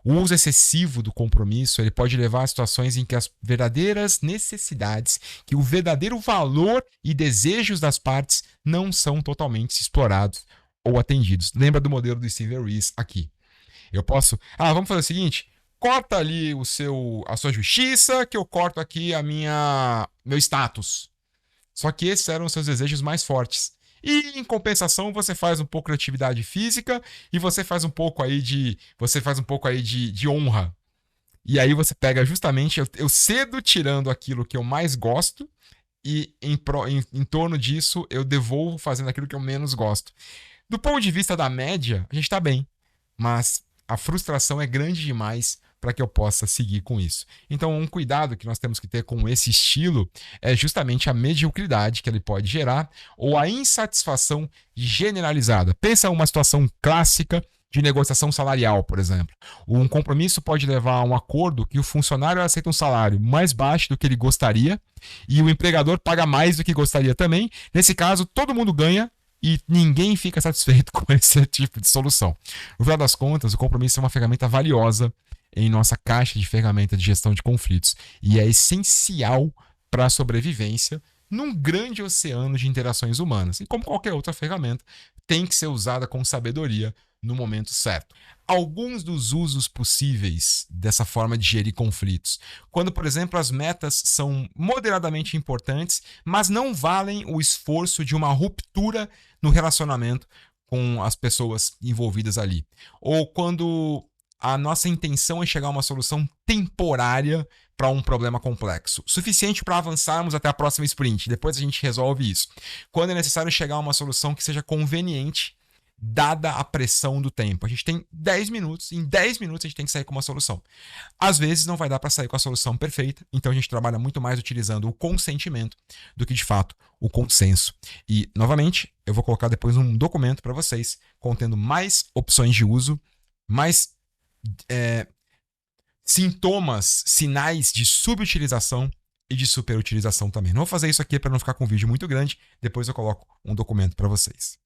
O uso excessivo do compromisso ele pode levar a situações em que as verdadeiras necessidades, que o verdadeiro valor e desejos das partes não são totalmente explorados ou atendidos. Lembra do modelo do Steve Rees aqui. Eu posso... vamos fazer o seguinte... Corta ali a sua justiça, que eu corto aqui meu status. Só que esses eram os seus desejos mais fortes. E em compensação, você faz um pouco de atividade física e você faz um pouco aí de honra. E aí você pega justamente, eu cedo tirando aquilo que eu mais gosto e em torno disso eu devolvo fazendo aquilo que eu menos gosto. Do ponto de vista da média, a gente está bem, mas a frustração é grande demais para que eu possa seguir com isso. Então, um cuidado que nós temos que ter com esse estilo é justamente a mediocridade que ele pode gerar ou a insatisfação generalizada. Pensa uma situação clássica de negociação salarial, por exemplo. Um compromisso pode levar a um acordo que o funcionário aceita um salário mais baixo do que ele gostaria e o empregador paga mais do que gostaria também. Nesse caso, todo mundo ganha e ninguém fica satisfeito com esse tipo de solução. No final das contas, o compromisso é uma ferramenta valiosa em nossa caixa de ferramentas de gestão de conflitos e é essencial para a sobrevivência num grande oceano de interações humanas. E como qualquer outra ferramenta, tem que ser usada com sabedoria no momento certo. Alguns dos usos possíveis dessa forma de gerir conflitos. Quando, por exemplo, as metas são moderadamente importantes, mas não valem o esforço de uma ruptura no relacionamento com as pessoas envolvidas ali. Ou quando a nossa intenção é chegar a uma solução temporária para um problema complexo, suficiente para avançarmos até a próxima sprint. Depois a gente resolve isso. Quando é necessário chegar a uma solução que seja conveniente, dada a pressão do tempo. A gente tem 10 minutos, em 10 minutos a gente tem que sair com uma solução. Às vezes não vai dar para sair com a solução perfeita, então a gente trabalha muito mais utilizando o consentimento do que, de fato, o consenso. E, novamente, eu vou colocar depois um documento para vocês contendo mais opções de uso, mais sintomas, sinais de subutilização e de superutilização também. Não vou fazer isso aqui para não ficar com um vídeo muito grande, depois eu coloco um documento para vocês.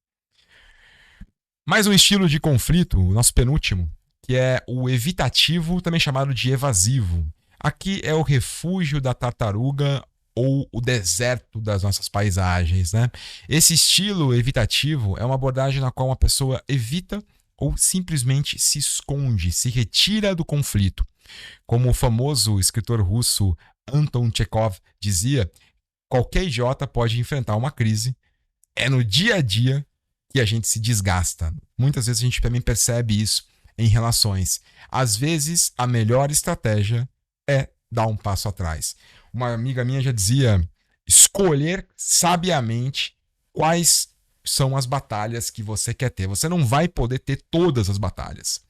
Mais um estilo de conflito, o nosso penúltimo, que é o evitativo, também chamado de evasivo. Aqui é o refúgio da tartaruga ou o deserto das nossas paisagens, né? Esse estilo evitativo é uma abordagem na qual uma pessoa evita ou simplesmente se esconde, se retira do conflito. Como o famoso escritor russo Anton Chekhov dizia, qualquer idiota pode enfrentar uma crise, é no dia a dia que a gente se desgasta. Muitas vezes a gente também percebe isso em relações. Às vezes, a melhor estratégia é dar um passo atrás. Uma amiga minha já dizia, escolher sabiamente quais são as batalhas que você quer ter. Você não vai poder ter todas as batalhas.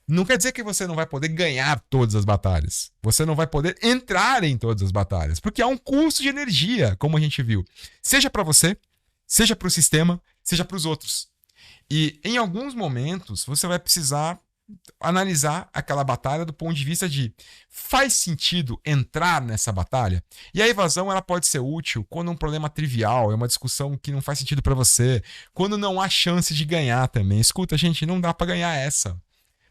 Não quer dizer que você não vai poder ganhar todas as batalhas. Você não vai poder entrar em todas as batalhas, porque há um custo de energia, como a gente viu. Seja para você, seja para o sistema, seja para os outros. E em alguns momentos você vai precisar analisar aquela batalha do ponto de vista de faz sentido entrar nessa batalha? E a evasão ela pode ser útil quando um problema trivial, é uma discussão que não faz sentido para você, quando não há chance de ganhar também. Escuta, gente, não dá para ganhar essa.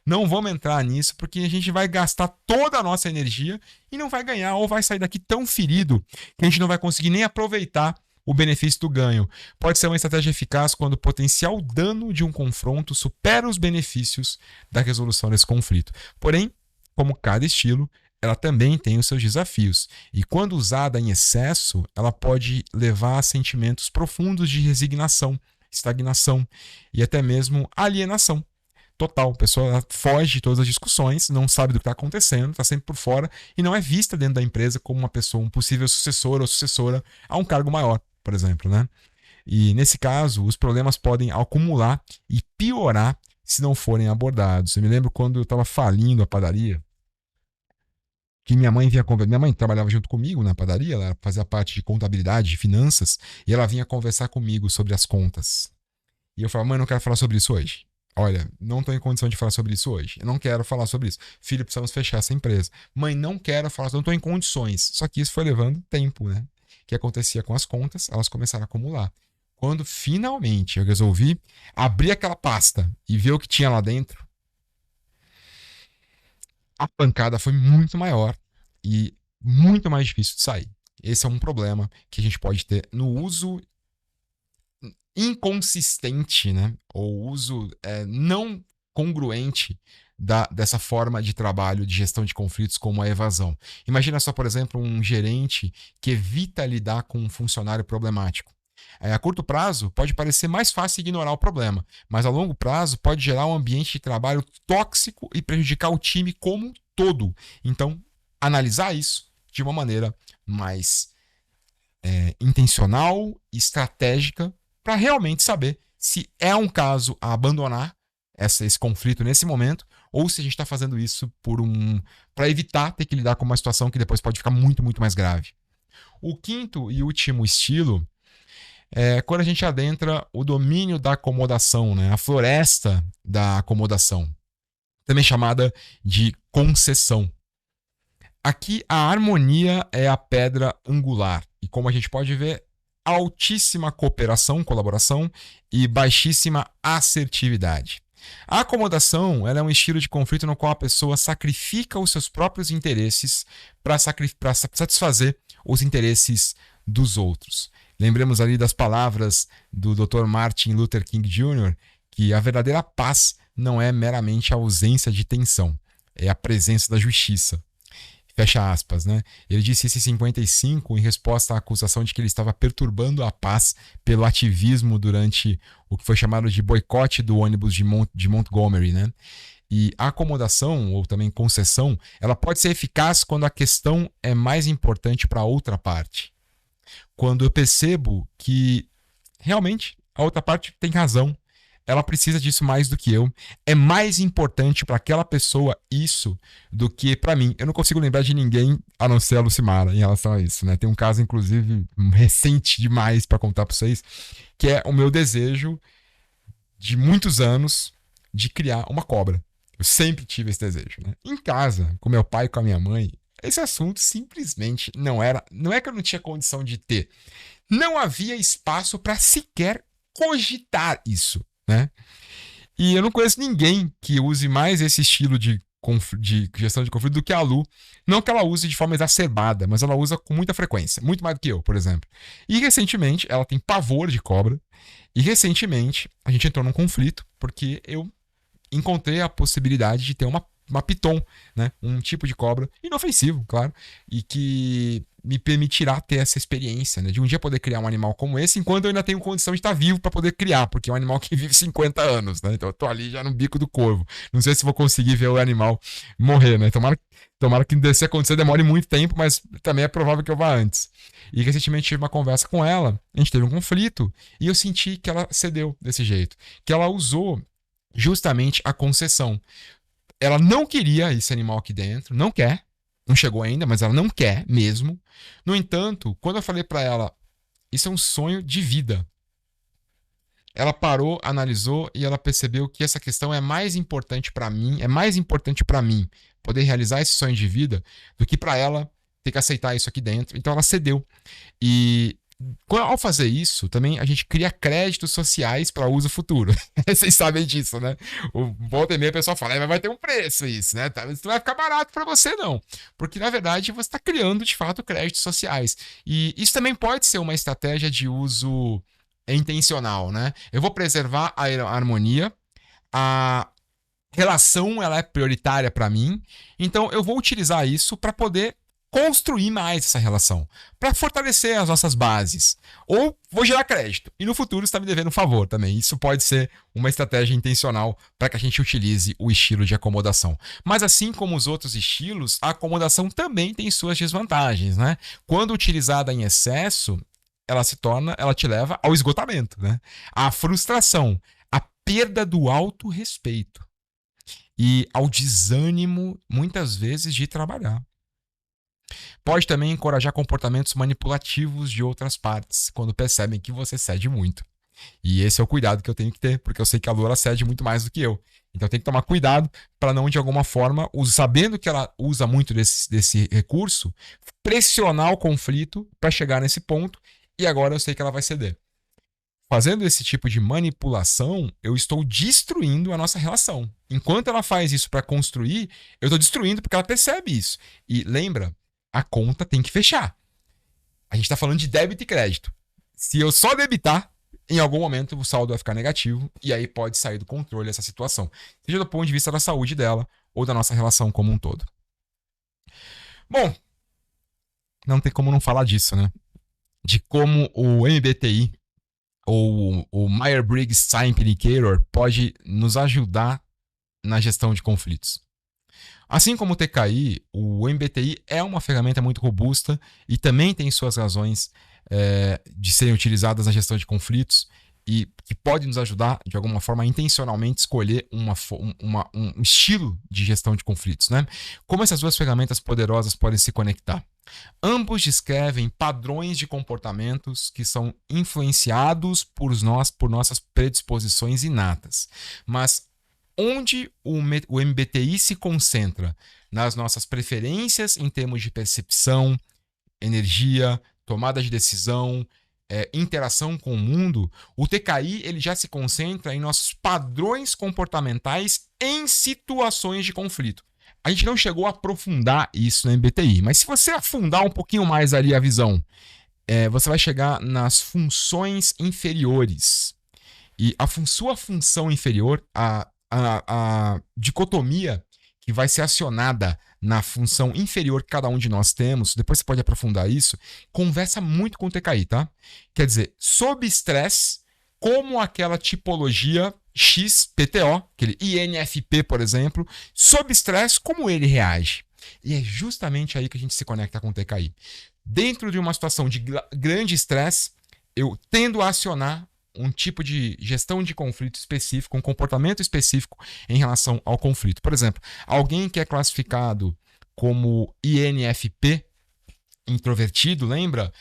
Não vamos entrar nisso porque a gente vai gastar toda a nossa energia e não vai ganhar ou vai sair daqui tão ferido que a gente não vai conseguir nem aproveitar o benefício do ganho. Pode ser uma estratégia eficaz quando o potencial dano de um confronto supera os benefícios da resolução desse conflito. Porém, como cada estilo, ela também tem os seus desafios. E quando usada em excesso, ela pode levar a sentimentos profundos de resignação, estagnação e até mesmo alienação. Total, a pessoa foge de todas as discussões, não sabe do que está acontecendo, está sempre por fora e não é vista dentro da empresa como uma pessoa, um possível sucessor ou sucessora a um cargo maior, por exemplo, né? E nesse caso, os problemas podem acumular e piorar se não forem abordados. Eu me lembro quando eu estava falindo a padaria, que minha mãe vinha conversar. Minha mãe trabalhava junto comigo na padaria, ela fazia parte de contabilidade, de finanças, e ela vinha conversar comigo sobre as contas. E eu falava, mãe, não quero falar sobre isso hoje. Olha, não estou em condição de falar sobre isso hoje. Eu não quero falar sobre isso. Filho, precisamos fechar essa empresa. Mãe, não quero falar, não estou em condições. Só que isso foi levando tempo, né? O que acontecia com as contas, elas começaram a acumular. Quando finalmente eu resolvi abrir aquela pasta e ver o que tinha lá dentro, a pancada foi muito maior e muito mais difícil de sair. Esse é um problema que a gente pode ter no uso inconsistente, né? Ou uso não congruente dessa forma de trabalho de gestão de conflitos como a evasão. Imagina só, por exemplo, um gerente que evita lidar com um funcionário problemático. A curto prazo, pode parecer mais fácil ignorar o problema, mas a longo prazo pode gerar um ambiente de trabalho tóxico e prejudicar o time como um todo. Então, analisar isso de uma maneira mais intencional e estratégica para realmente saber se é um caso a abandonar esse conflito nesse momento ou se a gente está fazendo isso para evitar ter que lidar com uma situação que depois pode ficar muito, muito mais grave. O quinto e último estilo é quando a gente adentra o domínio da acomodação, né? A floresta da acomodação, também chamada de concessão. Aqui a harmonia é a pedra angular e, como a gente pode ver, altíssima cooperação, colaboração e baixíssima assertividade. A acomodação ela é um estilo de conflito no qual a pessoa sacrifica os seus próprios interesses para satisfazer os interesses dos outros. Lembremos ali das palavras do Dr. Martin Luther King Jr., que a verdadeira paz não é meramente a ausência de tensão, é a presença da justiça. Fecha aspas, né? Ele disse isso em 55 em resposta à acusação de que ele estava perturbando a paz pelo ativismo durante o que foi chamado de boicote do ônibus de Montgomery, né? E a acomodação, ou também concessão, ela pode ser eficaz quando a questão é mais importante para a outra parte. Quando eu percebo que realmente a outra parte tem razão, ela precisa disso mais do que eu. É mais importante para aquela pessoa isso do que para mim. Eu não consigo lembrar de ninguém a não ser a Lucimara em relação a isso, né? Tem um caso, inclusive, recente demais para contar para vocês, que é o meu desejo de muitos anos de criar uma cobra. Eu sempre tive esse desejo, né? Em casa, com meu pai e com a minha mãe, esse assunto simplesmente não era... Não é que eu não tinha condição de ter. Não havia espaço para sequer cogitar isso, né? E eu não conheço ninguém que use mais esse estilo de de gestão de conflito do que a Lu. Não que ela use de forma exacerbada, mas ela usa com muita frequência. Muito mais do que eu, por exemplo. E recentemente, ela tem pavor de cobra. E recentemente, a gente entrou num conflito, porque eu encontrei a possibilidade de ter uma piton, né? Um tipo de cobra inofensivo, claro, e que me permitirá ter essa experiência, né? De um dia poder criar um animal como esse, enquanto eu ainda tenho condição de estar vivo para poder criar, porque é um animal que vive 50 anos, né? Então eu tô ali já no bico do corvo. Não sei se vou conseguir ver o animal morrer, né? Tomara que se acontecer demore muito tempo, mas também é provável que eu vá antes. E recentemente tive uma conversa com ela, a gente teve um conflito, e eu senti que ela cedeu desse jeito, que ela usou justamente a concessão. Ela não queria esse animal aqui dentro, não quer, não chegou ainda, mas ela não quer mesmo. No entanto, quando eu falei para ela, isso é um sonho de vida, ela parou, analisou e ela percebeu que essa questão é mais importante para mim poder realizar esse sonho de vida do que para ela ter que aceitar isso aqui dentro. Então ela cedeu. E ao fazer isso, também a gente cria créditos sociais para uso futuro. Vocês sabem disso, né? O volta e meia o pessoal fala, mas vai ter um preço isso, né? Isso não vai ficar barato para você, não. Porque, na verdade, você está criando, de fato, créditos sociais. E isso também pode ser uma estratégia de uso intencional, né? Eu vou preservar a harmonia, a relação ela é prioritária para mim, então eu vou utilizar isso para poder construir mais essa relação, para fortalecer as nossas bases. Ou vou gerar crédito. E no futuro está me devendo um favor também. Isso pode ser uma estratégia intencional para que a gente utilize o estilo de acomodação. Mas assim como os outros estilos, a acomodação também tem suas desvantagens, né? Quando utilizada em excesso, ela te leva ao esgotamento, né? À frustração, à perda do autorrespeito e ao desânimo, muitas vezes, de trabalhar. Pode também encorajar comportamentos manipulativos de outras partes, quando percebem que você cede muito. E esse é o cuidado que eu tenho que ter, porque eu sei que a Lu cede muito mais do que eu. Então eu tenho que tomar cuidado para não, de alguma forma, sabendo que ela usa muito desse recurso, pressionar o conflito para chegar nesse ponto, e agora eu sei que ela vai ceder. Fazendo esse tipo de manipulação, eu estou destruindo a nossa relação. Enquanto ela faz isso para construir, eu estou destruindo porque ela percebe isso. E lembra, a conta tem que fechar. A gente está falando de débito e crédito. Se eu só debitar, em algum momento o saldo vai ficar negativo e aí pode sair do controle essa situação. Seja do ponto de vista da saúde dela ou da nossa relação como um todo. Bom, não tem como não falar disso, né? De como o MBTI ou o Myers-Briggs Type Indicator pode nos ajudar na gestão de conflitos. Assim como o TKI, o MBTI é uma ferramenta muito robusta e também tem suas razões de serem utilizadas na gestão de conflitos e que pode nos ajudar, de alguma forma, a intencionalmente escolher um estilo de gestão de conflitos, né? Como essas duas ferramentas poderosas podem se conectar? Ambos descrevem padrões de comportamentos que são influenciados por nossas predisposições inatas. Mas onde o MBTI se concentra? Nas nossas preferências em termos de percepção, energia, tomada de decisão, interação com o mundo, o TKI ele já se concentra em nossos padrões comportamentais em situações de conflito. A gente não chegou a aprofundar isso no MBTI, mas se você afundar um pouquinho mais ali a visão, você vai chegar nas funções inferiores. E sua função inferior, a dicotomia que vai ser acionada na função inferior que cada um de nós temos, depois você pode aprofundar isso, conversa muito com o TKI, tá? Quer dizer, sob estresse, como aquela tipologia XPTO, aquele INFP, por exemplo, sob estresse, como ele reage. E é justamente aí que a gente se conecta com o TKI. Dentro de uma situação de grande estresse, eu tendo a acionar um tipo de gestão de conflito específico, um comportamento específico em relação ao conflito. Por exemplo, alguém que é classificado como INFP, introvertido, lembra?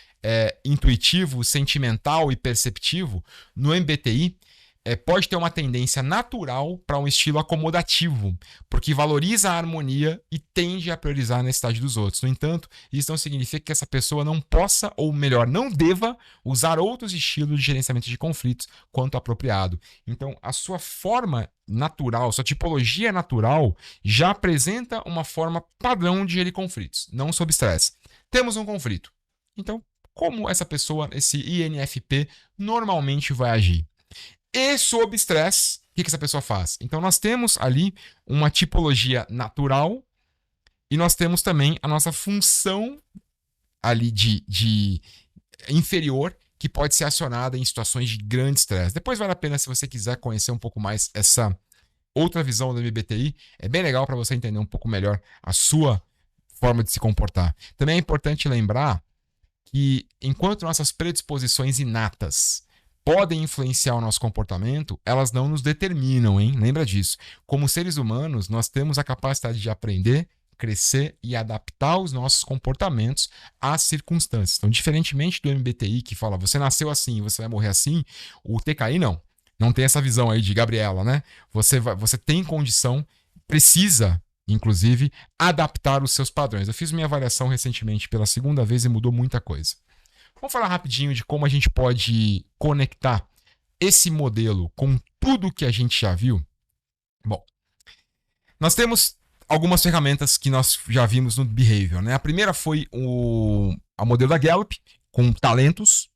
Intuitivo, sentimental e perceptivo, no MBTI, pode ter uma tendência natural para um estilo acomodativo, porque valoriza a harmonia e tende a priorizar a necessidade dos outros. No entanto, isso não significa que essa pessoa não possa, ou melhor, não deva usar outros estilos de gerenciamento de conflitos quanto apropriado. Então, a sua forma natural, sua tipologia natural já apresenta uma forma padrão de gerir conflitos, não sob estresse. Temos um conflito. Então, como essa pessoa, esse INFP, normalmente vai agir? E sob estresse, o que essa pessoa faz? Então, nós temos ali uma tipologia natural e nós temos também a nossa função ali de inferior que pode ser acionada em situações de grande estresse. Depois vale a pena, se você quiser conhecer um pouco mais essa outra visão do MBTI, é bem legal para você entender um pouco melhor a sua forma de se comportar. Também é importante lembrar que enquanto nossas predisposições inatas podem influenciar o nosso comportamento, elas não nos determinam, hein? Lembra disso. Como seres humanos, nós temos a capacidade de aprender, crescer e adaptar os nossos comportamentos às circunstâncias. Então, diferentemente do MBTI, que fala, você nasceu assim, você vai morrer assim, o TKI não. Não tem essa visão aí de Gabriela, né? Você tem condição, precisa, inclusive, adaptar os seus padrões. Eu fiz minha avaliação recentemente pela segunda vez e mudou muita coisa. Vamos falar rapidinho de como a gente pode conectar esse modelo com tudo que a gente já viu? Bom, nós temos algumas ferramentas que nós já vimos no Behavior, né? A primeira foi o modelo da Gallup, com talentos.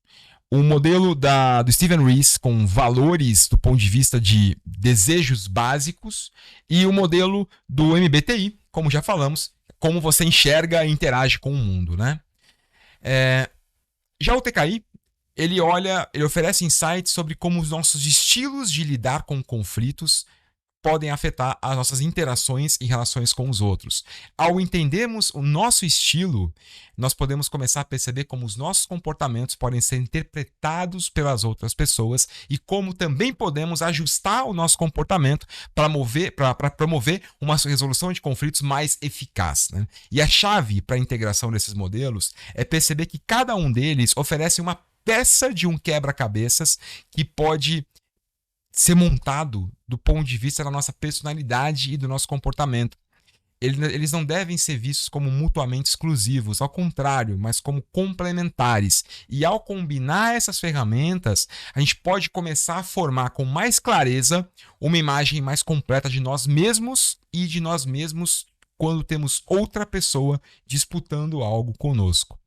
O modelo do Steven Rees, com valores do ponto de vista de desejos básicos. E o modelo do MBTI, como já falamos, como você enxerga e interage com o mundo, né? Já o TKI, ele oferece insights sobre como os nossos estilos de lidar com conflitos podem afetar as nossas interações e relações com os outros. Ao entendermos o nosso estilo, nós podemos começar a perceber como os nossos comportamentos podem ser interpretados pelas outras pessoas e como também podemos ajustar o nosso comportamento para promover uma resolução de conflitos mais eficaz, né? E a chave para a integração desses modelos é perceber que cada um deles oferece uma peça de um quebra-cabeças que pode ser montado do ponto de vista da nossa personalidade e do nosso comportamento. Eles não devem ser vistos como mutuamente exclusivos, ao contrário, mas como complementares. E ao combinar essas ferramentas, a gente pode começar a formar com mais clareza uma imagem mais completa de nós mesmos e de nós mesmos quando temos outra pessoa disputando algo conosco.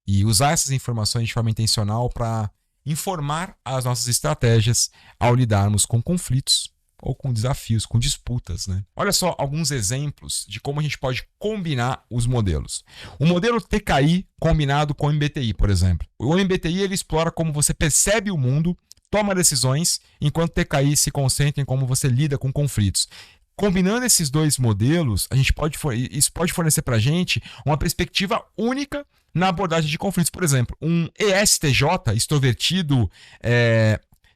E usar essas informações de forma intencional para informar as nossas estratégias ao lidarmos com conflitos ou com desafios, com disputas, né? Olha só alguns exemplos de como a gente pode combinar os modelos. O modelo TKI combinado com o MBTI, por exemplo. O MBTI ele explora como você percebe o mundo, toma decisões, enquanto o TKI se concentra em como você lida com conflitos. Combinando esses dois modelos, isso pode fornecer para a gente uma perspectiva única na abordagem de conflitos. Por exemplo, um ESTJ, extrovertido,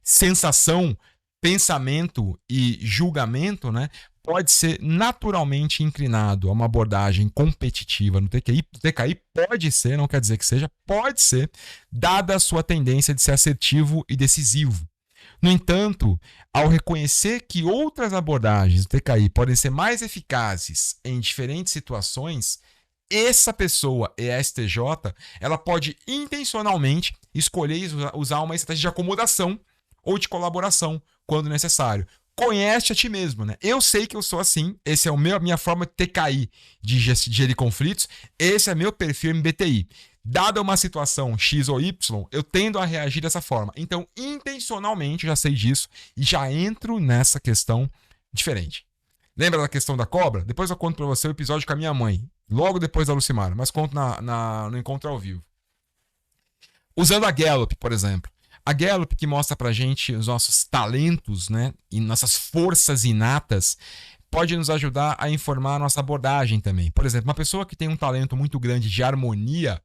sensação, pensamento e julgamento, né, pode ser naturalmente inclinado a uma abordagem competitiva no TKI. O TKI pode ser, não quer dizer que seja, pode ser, dada a sua tendência de ser assertivo e decisivo. No entanto, ao reconhecer que outras abordagens do TKI podem ser mais eficazes em diferentes situações, essa pessoa, ESTJ, ela pode intencionalmente escolher usar uma estratégia de acomodação ou de colaboração quando necessário. Conhece a ti mesmo, né? Eu sei que eu sou assim, esse é a minha forma de TKI de gerir conflitos, esse é meu perfil MBTI. Dada uma situação X ou Y, eu tendo a reagir dessa forma. Então, intencionalmente, já sei disso e já entro nessa questão diferente. Lembra da questão da cobra? Depois eu conto para você o episódio com a minha mãe, logo depois da Lucimara, mas conto no encontro ao vivo. Usando a Gallup, por exemplo. A Gallup que mostra pra gente os nossos talentos, né, e nossas forças inatas, pode nos ajudar a informar a nossa abordagem também. Por exemplo, uma pessoa que tem um talento muito grande de harmonia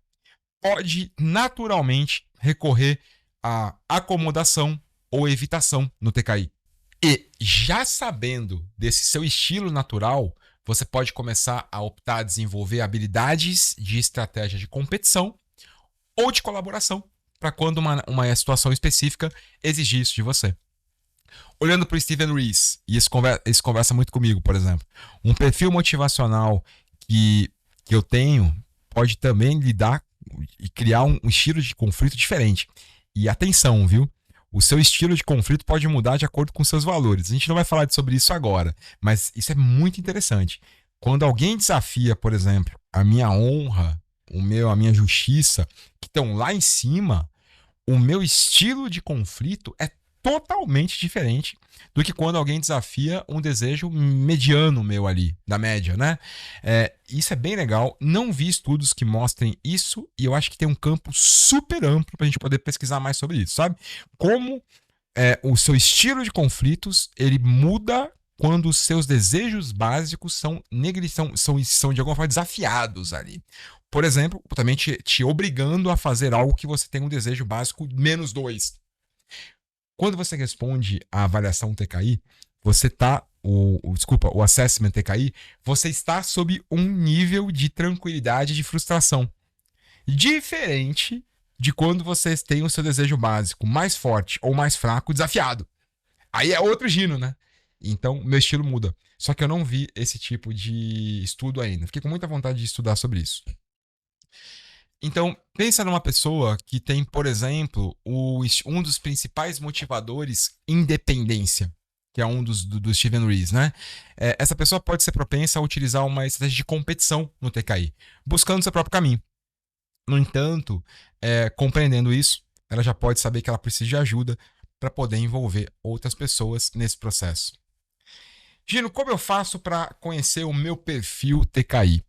pode naturalmente recorrer à acomodação ou evitação no TKI. E já sabendo desse seu estilo natural, você pode começar a optar a desenvolver habilidades de estratégia de competição ou de colaboração para quando uma situação específica exigir isso de você. Olhando para o Steven Rees, e isso conversa muito comigo, por exemplo. Um perfil motivacional que eu tenho pode também lidar e criar um estilo de conflito diferente. E atenção, viu? O seu estilo de conflito pode mudar de acordo com seus valores. A gente não vai falar sobre isso agora, mas isso é muito interessante. Quando alguém desafia, por exemplo, a minha honra, a minha justiça, que estão lá em cima, o meu estilo de conflito é totalmente diferente do que quando alguém desafia um desejo mediano meu ali, da média, né? Isso é bem legal. Não vi estudos que mostrem isso e eu acho que tem um campo super amplo pra gente poder pesquisar mais sobre isso, sabe? Como o seu estilo de conflitos, ele muda quando os seus desejos básicos são de alguma forma desafiados ali. Por exemplo, também te obrigando a fazer algo que você tem um desejo básico -2. Quando você responde a avaliação TKI, você está, o assessment TKI, você está sob um nível de tranquilidade e de frustração. Diferente de quando vocês têm o seu desejo básico mais forte ou mais fraco desafiado. Aí é outro gino, né? Então, meu estilo muda. Só que eu não vi esse tipo de estudo ainda. Fiquei com muita vontade de estudar sobre isso. Então, pensa numa pessoa que tem, por exemplo, um dos principais motivadores, independência, que é um do Steven Rees, né? Essa pessoa pode ser propensa a utilizar uma estratégia de competição no TKI, buscando seu próprio caminho. No entanto, compreendendo isso, ela já pode saber que ela precisa de ajuda para poder envolver outras pessoas nesse processo. Gino, como eu faço para conhecer o meu perfil TKI?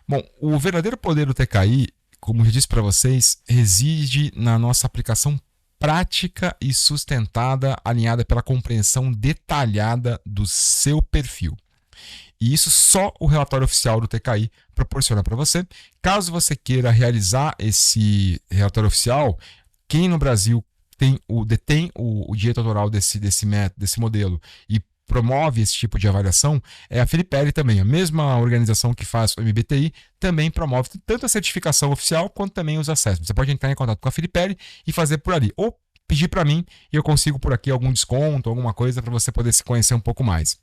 Bom, o verdadeiro poder do TKI, como eu já disse para vocês, reside na nossa aplicação prática e sustentada, alinhada pela compreensão detalhada do seu perfil. E isso só o relatório oficial do TKI proporciona para você. Caso você queira realizar esse relatório oficial, quem no Brasil detém o direito autoral desse método, desse modelo e promove esse tipo de avaliação é a Filipelli também. A mesma organização que faz o MBTI também promove tanto a certificação oficial quanto também os assessments. Você pode entrar em contato com a Filipelli e fazer por ali. Ou pedir para mim e eu consigo por aqui algum desconto, alguma coisa para você poder se conhecer um pouco mais.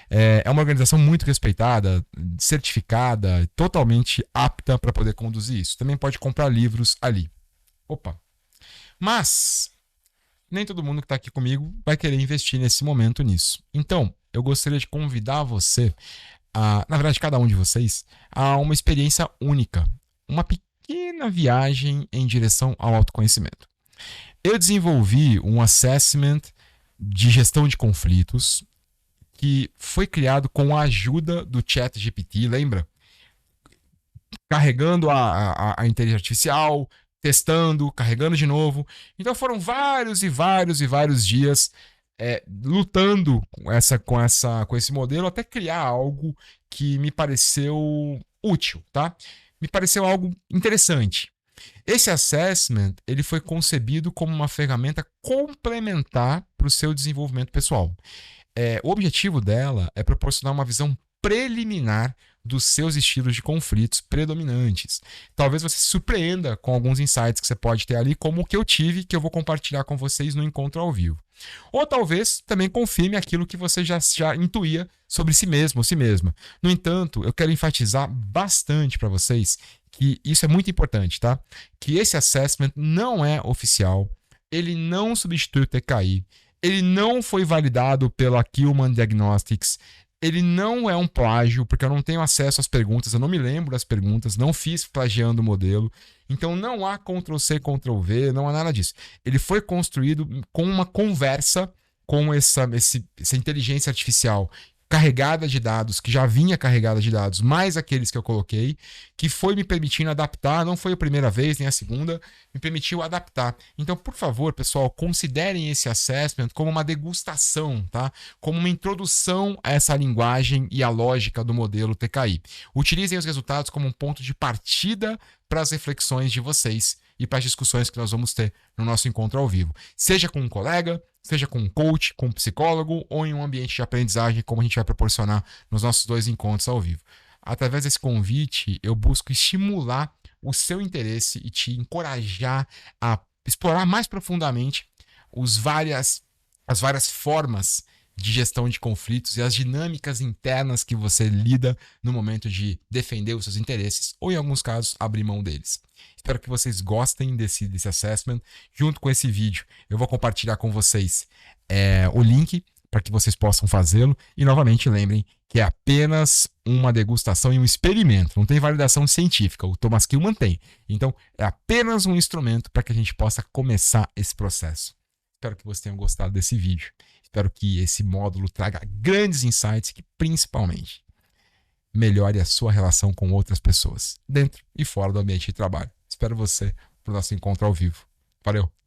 É uma organização muito respeitada, certificada, totalmente apta para poder conduzir isso. Também pode comprar livros ali. Opa! Mas nem todo mundo que está aqui comigo vai querer investir nesse momento nisso. Então, eu gostaria de convidar você, na verdade, cada um de vocês, a uma experiência única. Uma pequena viagem em direção ao autoconhecimento. Eu desenvolvi um assessment de gestão de conflitos que foi criado com a ajuda do ChatGPT, lembra? Carregando a inteligência artificial, testando, carregando de novo. Então foram vários dias lutando com esse modelo até criar algo que me pareceu útil, tá? Me pareceu algo interessante. Esse assessment ele foi concebido como uma ferramenta complementar para o seu desenvolvimento pessoal. O objetivo dela é proporcionar uma visão preliminar dos seus estilos de conflitos predominantes. Talvez você se surpreenda com alguns insights que você pode ter ali, como o que eu tive, que eu vou compartilhar com vocês no encontro ao vivo. Ou talvez também confirme aquilo que você já intuía sobre si mesmo ou si mesma. No entanto, eu quero enfatizar bastante para vocês que isso é muito importante, tá? Que esse assessment não é oficial, ele não substitui o TKI, ele não foi validado pela Human Diagnostics, ele não é um plágio, porque eu não tenho acesso às perguntas, eu não me lembro das perguntas, não fiz plagiando o modelo, então não há Ctrl+C, Ctrl+V, não há nada disso. Ele foi construído com uma conversa com essa inteligência artificial carregada de dados, que já vinha carregada de dados, mais aqueles que eu coloquei, que foi me permitindo adaptar, não foi a primeira vez, nem a segunda, me permitiu adaptar. Então, por favor, pessoal, considerem esse assessment como uma degustação, tá? Como uma introdução a essa linguagem e a lógica do modelo TKI. Utilizem os resultados como um ponto de partida para as reflexões de vocês e para as discussões que nós vamos ter no nosso encontro ao vivo. Seja com um colega, seja com um coach, com um psicólogo ou em um ambiente de aprendizagem, como a gente vai proporcionar nos nossos 2 encontros ao vivo. Através desse convite, eu busco estimular o seu interesse e te encorajar a explorar mais profundamente os várias as várias formas de gestão de conflitos e as dinâmicas internas que você lida no momento de defender os seus interesses ou, em alguns casos, abrir mão deles. Espero que vocês gostem desse assessment. Junto com esse vídeo, eu vou compartilhar com vocês o link para que vocês possam fazê-lo. E, novamente, lembrem que é apenas uma degustação e um experimento. Não tem validação científica. O Thomas Kilmann tem. Então, é apenas um instrumento para que a gente possa começar esse processo. Espero que vocês tenham gostado desse vídeo. Espero que esse módulo traga grandes insights que, principalmente, melhore a sua relação com outras pessoas, dentro e fora do ambiente de trabalho. Espero você para o nosso encontro ao vivo. Valeu!